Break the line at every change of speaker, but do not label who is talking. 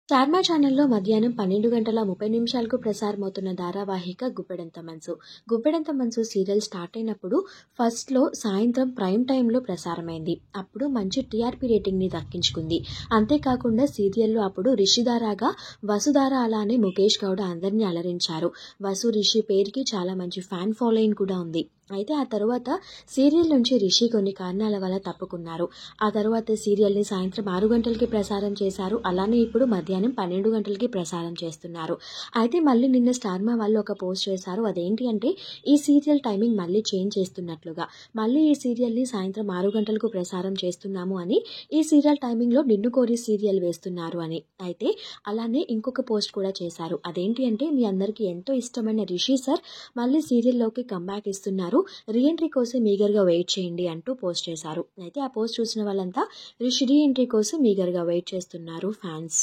స్టార్మా ఛానల్లో మధ్యాహ్నం 12:30 ప్రసారమవుతున్న ధారావాహిక గుప్పెడంత మనసు. గుప్పెడంత మనసు సీరియల్ స్టార్ట్ అయినప్పుడు ఫస్ట్లో సాయంత్రం ప్రైమ్ టైంలో ప్రసారమైంది. అప్పుడు మంచి టీఆర్పీ రేటింగ్ని దక్కించుకుంది. అంతేకాకుండా సీరియల్లో అప్పుడు రిషిధారాగా వసుధార అలానే ముఖేష్ గౌడ అందరినీ అలరించారు. వసు రిషి పేరుకి చాలా మంచి ఫ్యాన్ ఫాలోయింగ్ కూడా ఉంది. అయితే ఆ తర్వాత సీరియల్ నుంచి రిషి కొన్ని కారణాల వల్ల తప్పుకున్నారు. ఆ తర్వాత సీరియల్ని సాయంత్రం 6 గంటలకి ప్రసారం చేశారు. అలానే ఇప్పుడు మధ్యాహ్నం 12 గంటలకి ప్రసారం చేస్తున్నారు. అయితే మళ్ళీ నిన్న స్టార్మా వాళ్ళు ఒక పోస్ట్ చేశారు. అదేంటి అంటే ఈ సీరియల్ టైమింగ్ మళ్ళీ చేంజ్ చేస్తున్నట్లుగా, మళ్ళీ ఈ సీరియల్ని సాయంత్రం 6 గంటలకు ప్రసారం చేస్తున్నాము అని, ఈ సీరియల్ టైమింగ్లో నిన్ను కోరి సీరియల్ వేస్తున్నారు అని. అయితే అలానే ఇంకొక పోస్ట్ కూడా చేశారు. అదేంటి అంటే మీ అందరికీ ఎంతో ఇష్టమైన రిషి సార్ మళ్ళీ సీరియల్లోకి కంబ్యాక్ ఇస్తున్నారు, రీఎంట్రీ కోసం ఈగర్గా వెయిట్ చేయండి అంటూ పోస్ట్ చేశారు. అయితే ఆ పోస్ట్ చూసిన వాళ్ళంతా రిషి రీఎంట్రీ కోసం ఈగర్గా వెయిట్ చేస్తున్నారు ఫ్యాన్స్.